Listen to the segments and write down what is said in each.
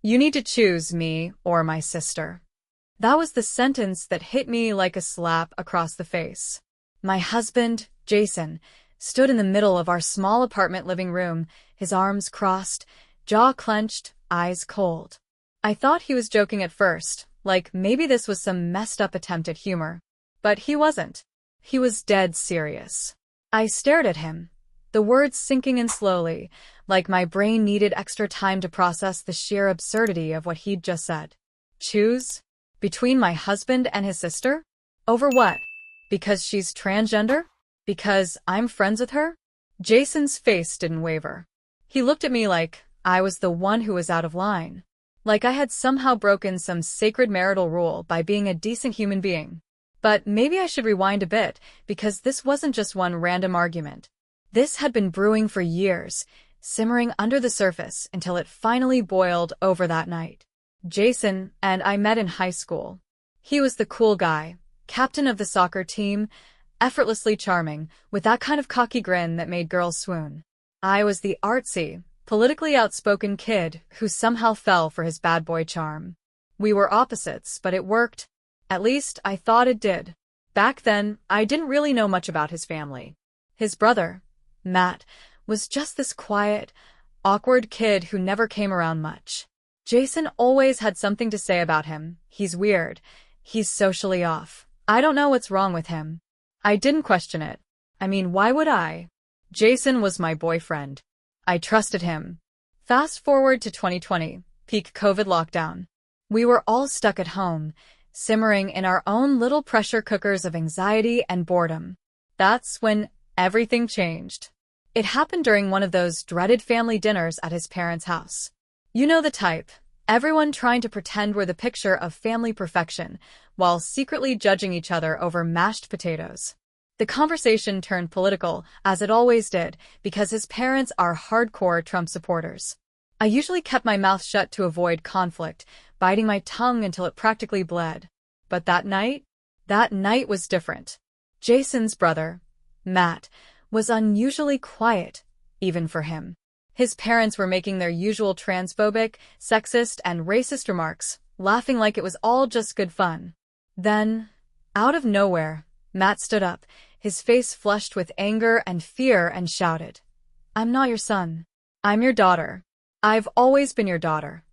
You need to choose me or my sister. That was the sentence that hit me like a slap across the face. My husband, Jason, stood in the middle of our small apartment living room, his arms crossed, jaw clenched, eyes cold. I thought he was joking at first, like maybe this was some messed up attempt at humor. But he wasn't. He was dead serious. I stared at him, the words sinking in slowly, like my brain needed extra time to process the sheer absurdity of what he'd just said. Choose? Between my husband and his sister? Over what? Because she's transgender? Because I'm friends with her? Jason's face didn't waver. He looked at me like I was the one who was out of line. Like I had somehow broken some sacred marital rule by being a decent human being. But maybe I should rewind a bit, because this wasn't just one random argument. This had been brewing for years, simmering under the surface until it finally boiled over that night. Jason and I met in high school. He was the cool guy, captain of the soccer team, effortlessly charming, with that kind of cocky grin that made girls swoon. I was the artsy, politically outspoken kid who somehow fell for his bad boy charm. We were opposites, but it worked. At least, I thought it did. Back then, I didn't really know much about his family. His brother, Matt, was just this quiet, awkward kid who never came around much. Jason always had something to say about him. He's weird. He's socially off. I don't know what's wrong with him. I didn't question it. I mean, why would I? Jason was my boyfriend. I trusted him. Fast forward to 2020, peak COVID lockdown. We were all stuck at home, simmering in our own little pressure cookers of anxiety and boredom. That's when everything changed. It happened during one of those dreaded family dinners at his parents' house. You know the type. Everyone trying to pretend we're the picture of family perfection, while secretly judging each other over mashed potatoes. The conversation turned political, as it always did, because his parents are hardcore Trump supporters. I usually kept my mouth shut to avoid conflict, biting my tongue until it practically bled. But that night was different. Jason's brother, Matt, was unusually quiet, even for him. His parents were making their usual transphobic, sexist, and racist remarks, laughing like it was all just good fun. Then, out of nowhere, Matt stood up, his face flushed with anger and fear, and shouted, "I'm not your son. I'm your daughter. I've always been your daughter."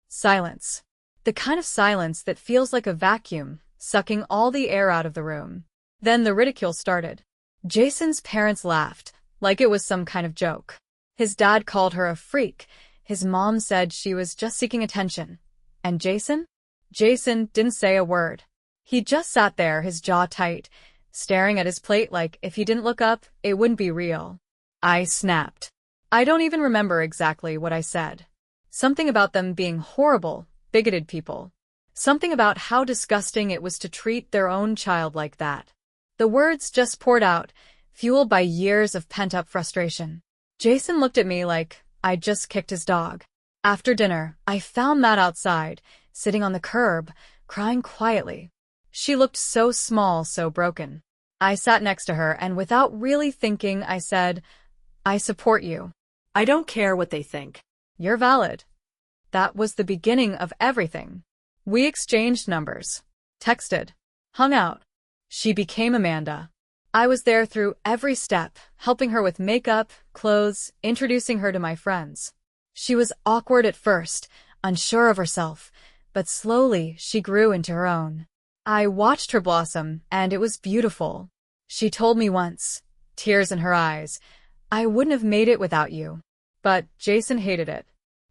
Silence. The kind of silence that feels like a vacuum, sucking all the air out of the room. Then the ridicule started. Jason's parents laughed, like it was some kind of joke. His dad called her a freak. His mom said she was just seeking attention. And Jason? Jason didn't say a word. He just sat there, his jaw tight, staring at his plate like if he didn't look up, it wouldn't be real. I snapped. I don't even remember exactly what I said. Something about them being horrible, bigoted people. Something about how disgusting it was to treat their own child like that. The words just poured out, fueled by years of pent-up frustration. Jason looked at me like I'd just kicked his dog. After dinner, I found Matt outside, sitting on the curb, crying quietly. She looked so small, so broken. I sat next to her, and without really thinking, I said, "I support you." I don't care what they think. "You're valid." That was the beginning of everything. We exchanged numbers, texted, hung out. She became Amanda. I was there through every step, helping her with makeup, clothes, introducing her to my friends. She was awkward at first, unsure of herself, but slowly she grew into her own. I watched her blossom, and it was beautiful. She told me once, tears in her eyes, "I wouldn't have made it without you." But Jason hated it.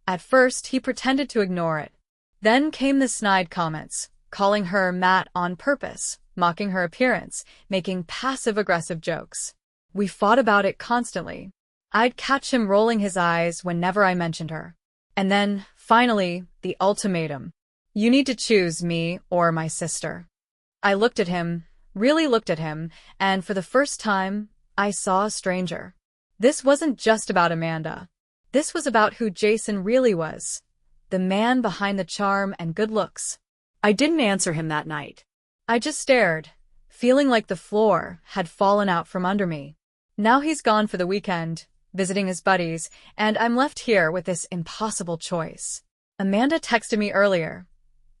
At first, he pretended to ignore it. Then came the snide comments, calling her Matt on purpose, mocking her appearance, making passive-aggressive jokes. We fought about it constantly. I'd catch him rolling his eyes whenever I mentioned her. And then, finally, the ultimatum. "You need to choose me or my sister." I looked at him, really looked at him, and for the first time, I saw a stranger. This wasn't just about Amanda. This was about who Jason really was. The man behind the charm and good looks. I didn't answer him that night. I just stared, feeling like the floor had fallen out from under me. Now he's gone for the weekend, visiting his buddies, and I'm left here with this impossible choice. Amanda texted me earlier.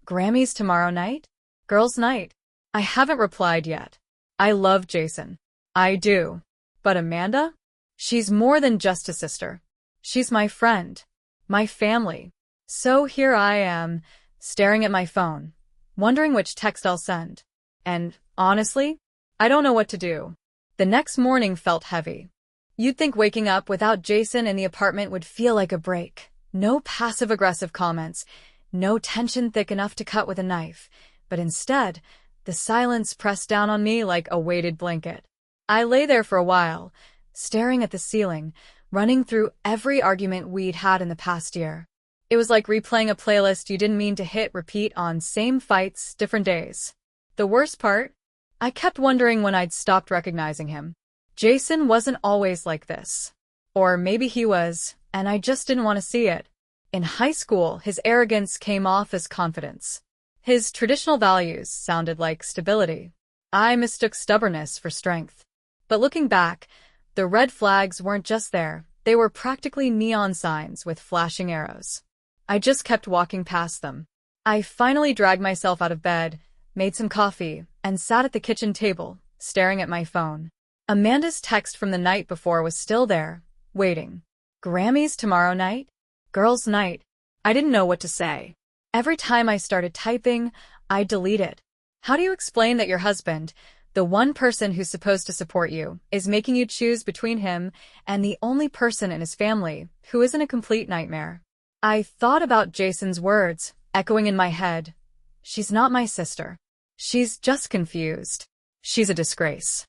Grammys tomorrow night? Girls' night. I haven't replied yet. I love Jason. I do. But Amanda? She's more than just a sister. She's my friend. My family. So here I am, staring at my phone, wondering which text I'll send. And, honestly, I don't know what to do. The next morning felt heavy. You'd think waking up without Jason in the apartment would feel like a break. No passive-aggressive comments, no tension thick enough to cut with a knife. But instead, the silence pressed down on me like a weighted blanket. I lay there for a while, staring at the ceiling, running through every argument we'd had in the past year. It was like replaying a playlist you didn't mean to hit repeat on same fights, different days. The worst part? I kept wondering when I'd stopped recognizing him. Jason wasn't always like this. Or maybe he was, and I just didn't want to see it. In high school, his arrogance came off as confidence. His traditional values sounded like stability. I mistook stubbornness for strength. But looking back, the red flags weren't just there. They were practically neon signs with flashing arrows. I just kept walking past them. I finally dragged myself out of bed, made some coffee, and sat at the kitchen table, staring at my phone. Amanda's text from the night before was still there, waiting. Grammys tomorrow night? Girls' night. I didn't know what to say. Every time I started typing, I'd delete it. How do you explain that your husband, the one person who's supposed to support you, is making you choose between him and the only person in his family who isn't a complete nightmare? I thought about Jason's words, echoing in my head. She's not my sister. She's just confused. She's a disgrace.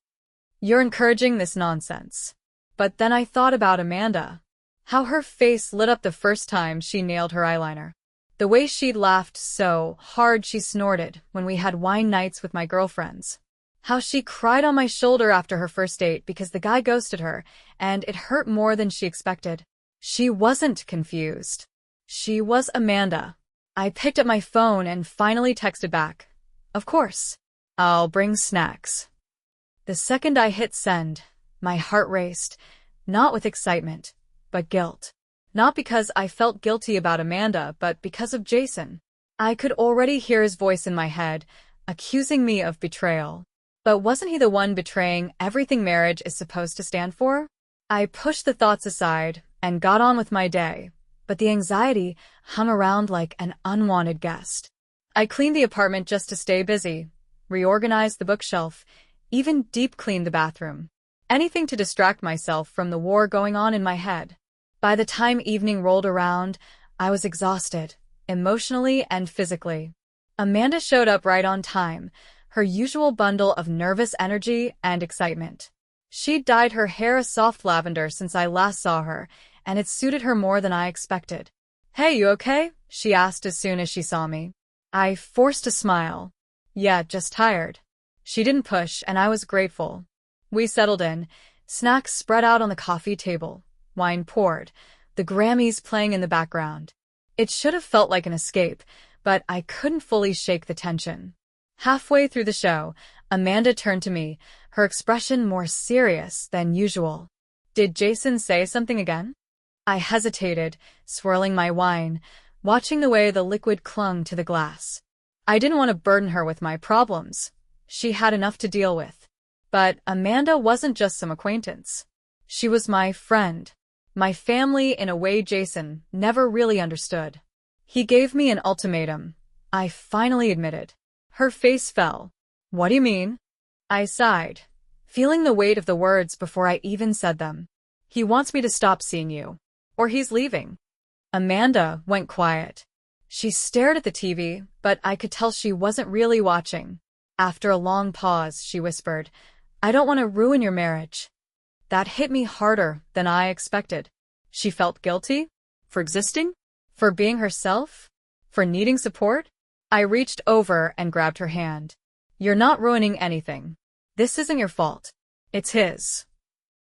You're encouraging this nonsense. But then I thought about Amanda. How her face lit up the first time she nailed her eyeliner. The way she'd laughed so hard she snorted when we had wine nights with my girlfriends. How she cried on my shoulder after her first date because the guy ghosted her, and it hurt more than she expected. She wasn't confused. She was Amanda. I picked up my phone and finally texted back. Of course. I'll bring snacks. The second I hit send, my heart raced, not with excitement, but guilt. Not because I felt guilty about Amanda, but because of Jason. I could already hear his voice in my head, accusing me of betrayal. But wasn't he the one betraying everything marriage is supposed to stand for? I pushed the thoughts aside and got on with my day, but the anxiety hung around like an unwanted guest. I cleaned the apartment just to stay busy, reorganized the bookshelf, even deep-cleaned the bathroom. Anything to distract myself from the war going on in my head. By the time evening rolled around, I was exhausted, emotionally and physically. Amanda showed up right on time, her usual bundle of nervous energy and excitement. She'd dyed her hair a soft lavender since I last saw her, and it suited her more than I expected. "Hey, you okay?" she asked as soon as she saw me. I forced a smile. "Yeah, just tired." She didn't push, and I was grateful. We settled in, snacks spread out on the coffee table, wine poured, the Grammys playing in the background. It should have felt like an escape, but I couldn't fully shake the tension. Halfway through the show, Amanda turned to me, her expression more serious than usual. "Did Jason say something again?" I hesitated, swirling my wine, watching the way the liquid clung to the glass. I didn't want to burden her with my problems. She had enough to deal with. But Amanda wasn't just some acquaintance. She was my friend, my family in a way Jason never really understood. He gave me an ultimatum, I finally admitted. Her face fell. "What do you mean?" I sighed, feeling the weight of the words before I even said them. "He wants me to stop seeing you. Or he's leaving." Amanda went quiet. She stared at the TV, but I could tell she wasn't really watching. After a long pause, she whispered, "I don't want to ruin your marriage." That hit me harder than I expected. She felt guilty? For existing? For being herself? For needing support? I reached over and grabbed her hand. "You're not ruining anything. This isn't your fault. It's his."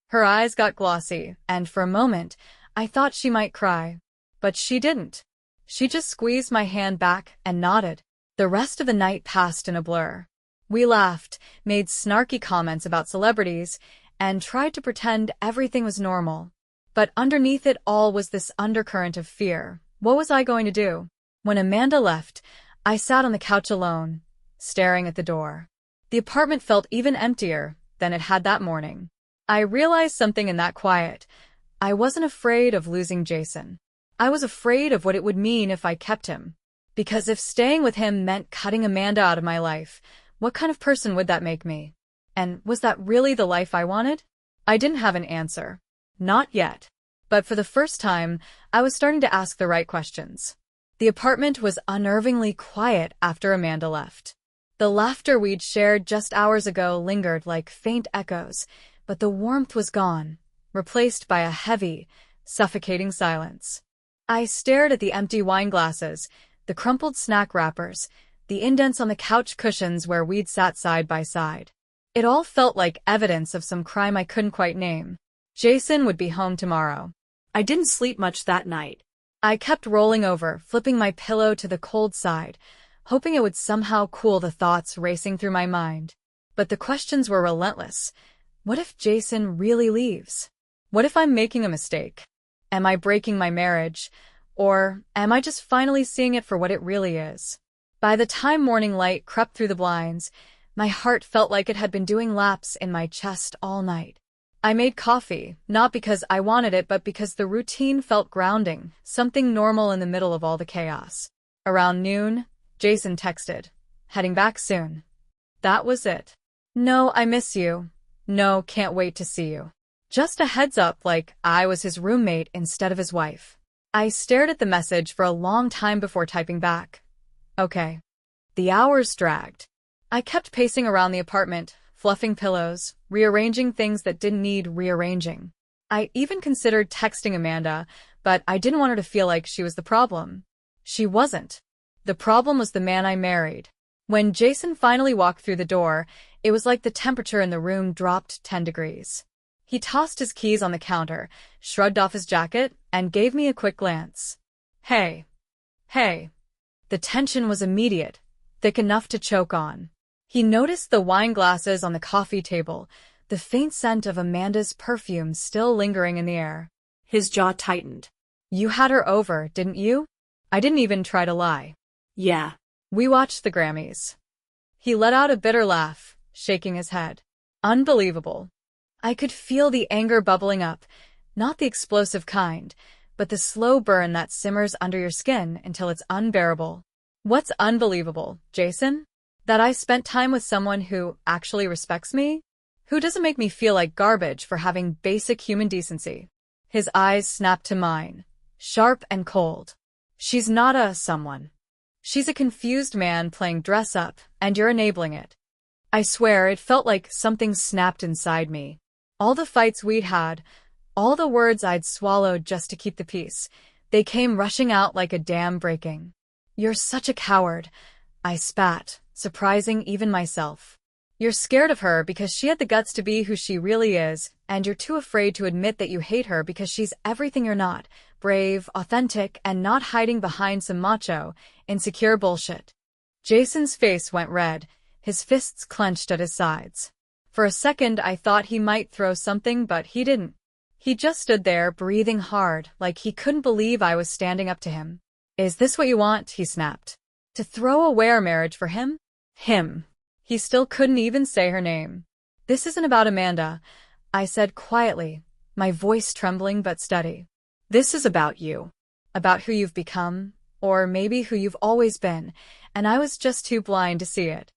Her eyes got glossy, and for a moment, I thought she might cry. But she didn't. She just squeezed my hand back and nodded. The rest of the night passed in a blur. We laughed, made snarky comments about celebrities, and tried to pretend everything was normal. But underneath it all was this undercurrent of fear. What was I going to do? When Amanda left, I sat on the couch alone, staring at the door. The apartment felt even emptier than it had that morning. I realized something in that quiet. I wasn't afraid of losing Jason. I was afraid of what it would mean if I kept him. Because if staying with him meant cutting Amanda out of my life, what kind of person would that make me? And was that really the life I wanted? I didn't have an answer. Not yet. But for the first time, I was starting to ask the right questions. The apartment was unnervingly quiet after Amanda left. The laughter we'd shared just hours ago lingered like faint echoes, but the warmth was gone, replaced by a heavy, suffocating silence. I stared at the empty wine glasses, the crumpled snack wrappers, the indents on the couch cushions where we'd sat side by side. It all felt like evidence of some crime I couldn't quite name. Jason would be home tomorrow. I didn't sleep much that night. I kept rolling over, flipping my pillow to the cold side, hoping it would somehow cool the thoughts racing through my mind. But the questions were relentless. What if Jason really leaves? What if I'm making a mistake? Am I breaking my marriage? Or am I just finally seeing it for what it really is? By the time morning light crept through the blinds, my heart felt like it had been doing laps in my chest all night. I made coffee, not because I wanted it, but because the routine felt grounding, something normal in the middle of all the chaos. Around noon, Jason texted, "Heading back soon." That was it. "No, I miss you. No, can't wait to see you." Just a heads up, like I was his roommate instead of his wife. I stared at the message for a long time before typing back. Okay. The hours dragged. I kept pacing around the apartment, fluffing pillows, rearranging things that didn't need rearranging. I even considered texting Amanda, but I didn't want her to feel like she was the problem. She wasn't. The problem was the man I married. When Jason finally walked through the door, it was like the temperature in the room dropped 10 degrees. He tossed his keys on the counter, shrugged off his jacket, and gave me a quick glance. Hey. Hey. The tension was immediate, thick enough to choke on. He noticed the wine glasses on the coffee table, the faint scent of Amanda's perfume still lingering in the air. His jaw tightened. You had her over, didn't you? I didn't even try to lie. Yeah. We watched the Grammys. He let out a bitter laugh, shaking his head. Unbelievable. I could feel the anger bubbling up, not the explosive kind, but the slow burn that simmers under your skin until it's unbearable. What's unbelievable, Jason? That I spent time with someone who actually respects me? Who doesn't make me feel like garbage for having basic human decency? His eyes snapped to mine, sharp and cold. She's not a someone. She's a confused man playing dress up, and you're enabling it. I swear it felt like something snapped inside me. All the fights we'd had, all the words I'd swallowed just to keep the peace, they came rushing out like a dam breaking. You're such a coward, I spat, surprising even myself. You're scared of her because she had the guts to be who she really is, and you're too afraid to admit that you hate her because she's everything you're not, brave, authentic, and not hiding behind some macho, insecure bullshit. Jason's face went red, his fists clenched at his sides. For a second I thought he might throw something, but he didn't. He just stood there, breathing hard, like he couldn't believe I was standing up to him. Is this what you want? He snapped. To throw away our marriage for him? Him. He still couldn't even say her name. This isn't about Amanda, I said quietly, my voice trembling but steady. This is about you. About who you've become, or maybe who you've always been, and I was just too blind to see it.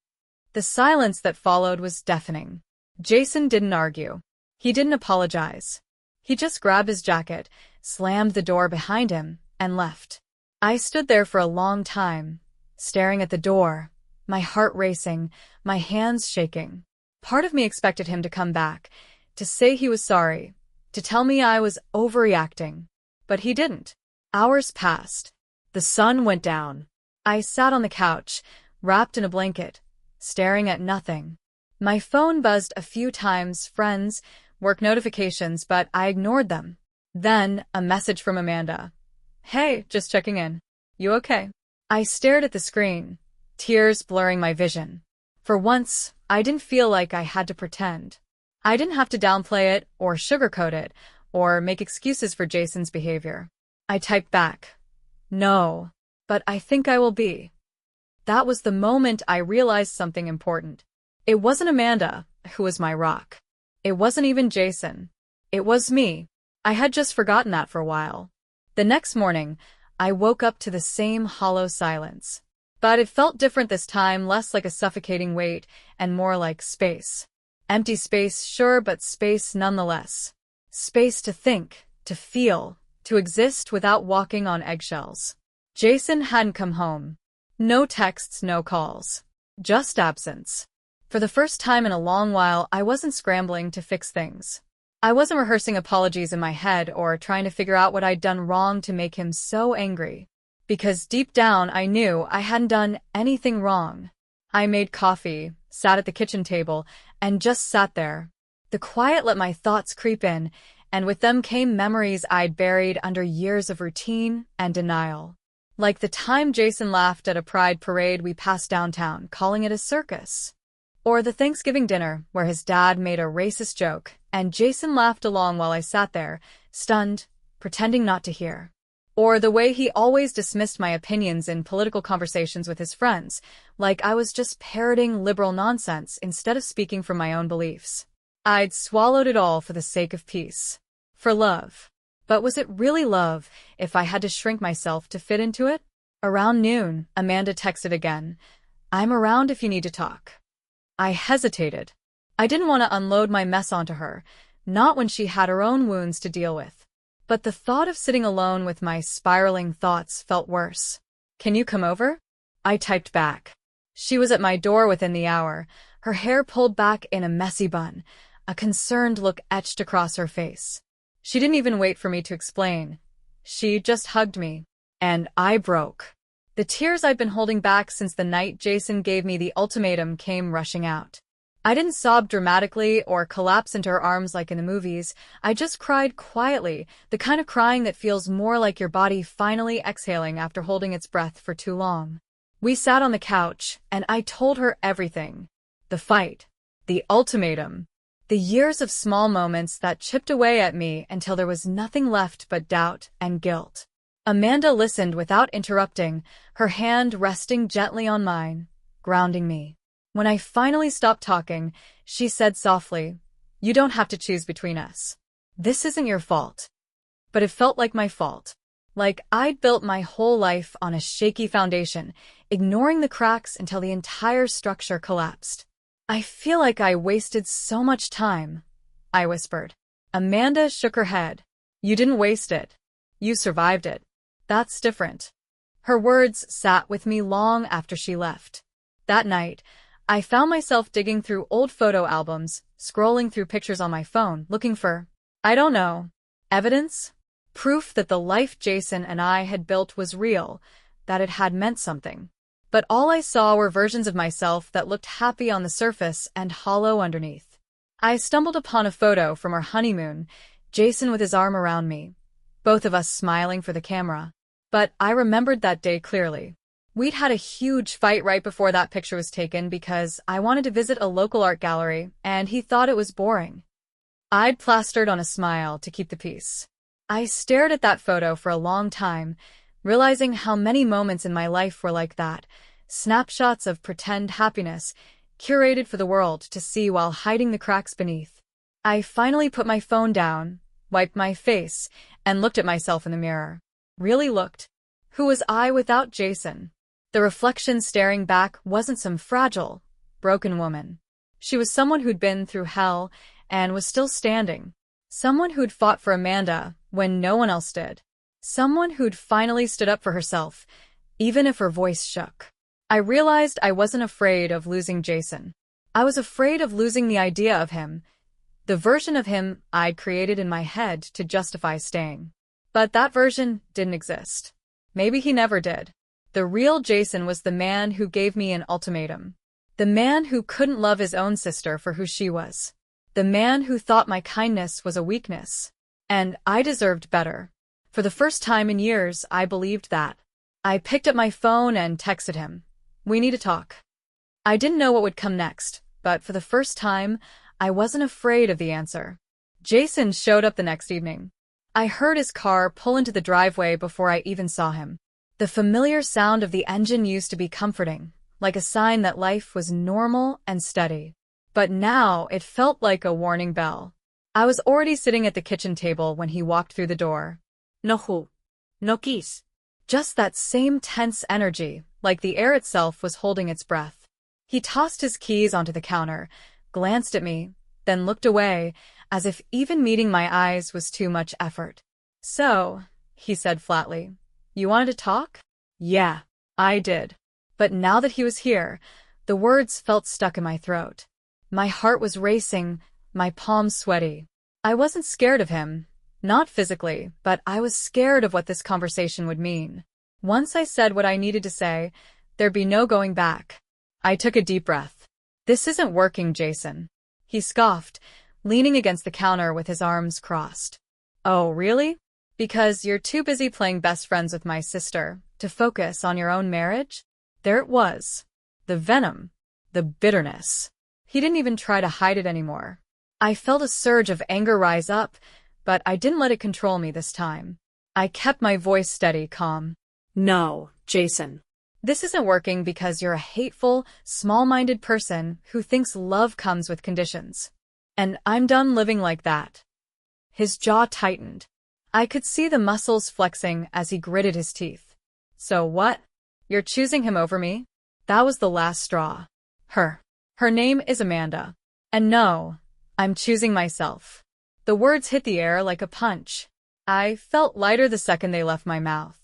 The silence that followed was deafening. Jason didn't argue. He didn't apologize. He just grabbed his jacket, slammed the door behind him, and left. I stood there for a long time, staring at the door, my heart racing, my hands shaking. Part of me expected him to come back, to say he was sorry, to tell me I was overreacting. But he didn't. Hours passed. The sun went down. I sat on the couch, wrapped in a blanket, staring at nothing. My phone buzzed a few times, friends, work notifications, but I ignored them. Then, a message from Amanda. Hey, just checking in. You okay? I stared at the screen, tears blurring my vision. For once, I didn't feel like I had to pretend. I didn't have to downplay it, or sugarcoat it, or make excuses for Jason's behavior. I typed back. No. but I think I will be. That was the moment I realized something important. It wasn't Amanda, who was my rock. It wasn't even Jason. It was me. I had just forgotten that for a while. The next morning, I woke up to the same hollow silence. But it felt different this time, less like a suffocating weight and more like space. Empty space, sure, but space nonetheless. Space to think, to feel, to exist without walking on eggshells. Jason hadn't come home. No texts, no calls. Just absence. For the first time in a long while, I wasn't scrambling to fix things. I wasn't rehearsing apologies in my head or trying to figure out what I'd done wrong to make him so angry. Because deep down, I knew I hadn't done anything wrong. I made coffee, sat at the kitchen table, and just sat there. The quiet let my thoughts creep in, and with them came memories I'd buried under years of routine and denial. Like the time Jason laughed at a pride parade we passed downtown, calling it a circus. Or the Thanksgiving dinner, where his dad made a racist joke, and Jason laughed along while I sat there, stunned, pretending not to hear. Or the way he always dismissed my opinions in political conversations with his friends, like I was just parroting liberal nonsense instead of speaking from my own beliefs. I'd swallowed it all for the sake of peace. For love. But was it really love if I had to shrink myself to fit into it? Around noon, Amanda texted again. "I'm around if you need to talk." I hesitated. I didn't want to unload my mess onto her, not when she had her own wounds to deal with. But the thought of sitting alone with my spiraling thoughts felt worse. "Can you come over?" I typed back. She was at my door within the hour, her hair pulled back in a messy bun, a concerned look etched across her face. She didn't even wait for me to explain. She just hugged me. And I broke. The tears I'd been holding back since the night Jason gave me the ultimatum came rushing out. I didn't sob dramatically or collapse into her arms like in the movies. I just cried quietly, the kind of crying that feels more like your body finally exhaling after holding its breath for too long. We sat on the couch, and I told her everything. The fight. The ultimatum. The years of small moments that chipped away at me until there was nothing left but doubt and guilt. Amanda listened without interrupting, her hand resting gently on mine, grounding me. When I finally stopped talking, she said softly, "You don't have to choose between us. This isn't your fault." But it felt like my fault. Like I'd built my whole life on a shaky foundation, ignoring the cracks until the entire structure collapsed. "I feel like I wasted so much time," I whispered. Amanda shook her head. "You didn't waste it. You survived it. That's different." Her words sat with me long after she left. That night, I found myself digging through old photo albums, scrolling through pictures on my phone, looking for, I don't know, evidence? Proof that the life Jason and I had built was real, that it had meant something. But all I saw were versions of myself that looked happy on the surface and hollow underneath. I stumbled upon a photo from our honeymoon, Jason with his arm around me, both of us smiling for the camera. But I remembered that day clearly. We'd had a huge fight right before that picture was taken because I wanted to visit a local art gallery, and he thought it was boring. I'd plastered on a smile to keep the peace. I stared at that photo for a long time, realizing how many moments in my life were like that, snapshots of pretend happiness, curated for the world to see while hiding the cracks beneath. I finally put my phone down, wiped my face, and looked at myself in the mirror. Really looked. Who was I without Jason? The reflection staring back wasn't some fragile, broken woman. She was someone who'd been through hell and was still standing. Someone who'd fought for Amanda when no one else did. Someone who'd finally stood up for herself, even if her voice shook. I realized I wasn't afraid of losing Jason. I was afraid of losing the idea of him, the version of him I'd created in my head to justify staying. But that version didn't exist. Maybe he never did. The real Jason was the man who gave me an ultimatum. The man who couldn't love his own sister for who she was. The man who thought my kindness was a weakness. And I deserved better. For the first time in years, I believed that. I picked up my phone and texted him. "We need to talk." I didn't know what would come next, but for the first time, I wasn't afraid of the answer. Jason showed up the next evening. I heard his car pull into the driveway before I even saw him. The familiar sound of the engine used to be comforting, like a sign that life was normal and steady. But now it felt like a warning bell. I was already sitting at the kitchen table when he walked through the door. No who. No quis. Just that same tense energy, like the air itself was holding its breath. He tossed his keys onto the counter, glanced at me, then looked away, as if even meeting my eyes was too much effort. So, he said flatly, you wanted to talk? Yeah, I did. But now that he was here, the words felt stuck in my throat. My heart was racing, my palms sweaty. I wasn't scared of him, not physically, but I was scared of what this conversation would mean. Once I said what I needed to say, there'd be no going back. I took a deep breath. This isn't working, Jason. He scoffed, leaning against the counter with his arms crossed. Oh, really? Because you're too busy playing best friends with my sister to focus on your own marriage? There it was. The venom. The bitterness. He didn't even try to hide it anymore. I felt a surge of anger rise up, but I didn't let it control me this time. I kept my voice steady, calm. No, Jason. This isn't working because you're a hateful, small-minded person who thinks love comes with conditions. And I'm done living like that. His jaw tightened. I could see the muscles flexing as he gritted his teeth. So what? You're choosing him over me? That was the last straw. Her. Her name is Amanda. And no, I'm choosing myself. The words hit the air like a punch. I felt lighter the second they left my mouth.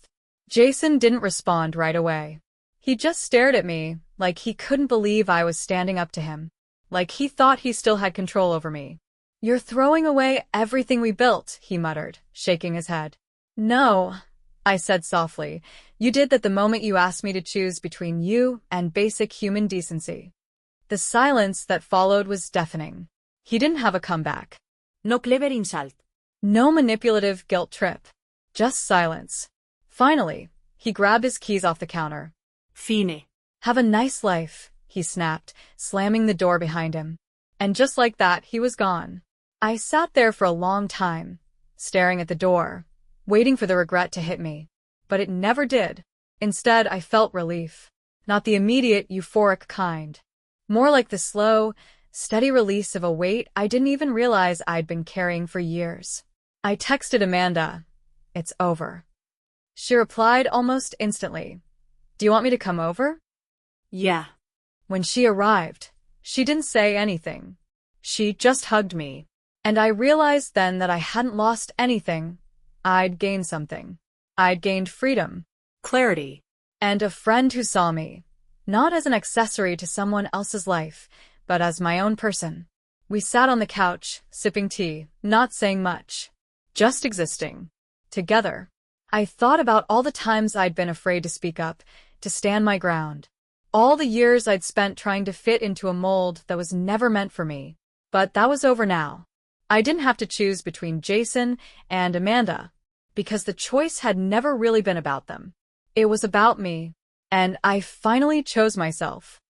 Jason didn't respond right away. He just stared at me, like he couldn't believe I was standing up to him. Like he thought he still had control over me. You're throwing away everything we built, he muttered, shaking his head. No, I said softly. You did that the moment you asked me to choose between you and basic human decency. The silence that followed was deafening. He didn't have a comeback. No clever insult. No manipulative guilt trip. Just silence. Finally, he grabbed his keys off the counter. Fine. Have a nice life, he snapped, slamming the door behind him. And just like that, he was gone. I sat there for a long time, staring at the door, waiting for the regret to hit me. But it never did. Instead, I felt relief. Not the immediate, euphoric kind. More like the slow, steady release of a weight I didn't even realize I'd been carrying for years. I texted Amanda. It's over. She replied almost instantly. Do you want me to come over? Yeah. When she arrived, she didn't say anything. She just hugged me. And I realized then that I hadn't lost anything. I'd gained something. I'd gained freedom. Clarity. And a friend who saw me. Not as an accessory to someone else's life, but as my own person. We sat on the couch, sipping tea, not saying much. Just existing. Together. I thought about all the times I'd been afraid to speak up, to stand my ground. All the years I'd spent trying to fit into a mold that was never meant for me. But that was over now. I didn't have to choose between Jason and Amanda, because the choice had never really been about them. It was about me, and I finally chose myself.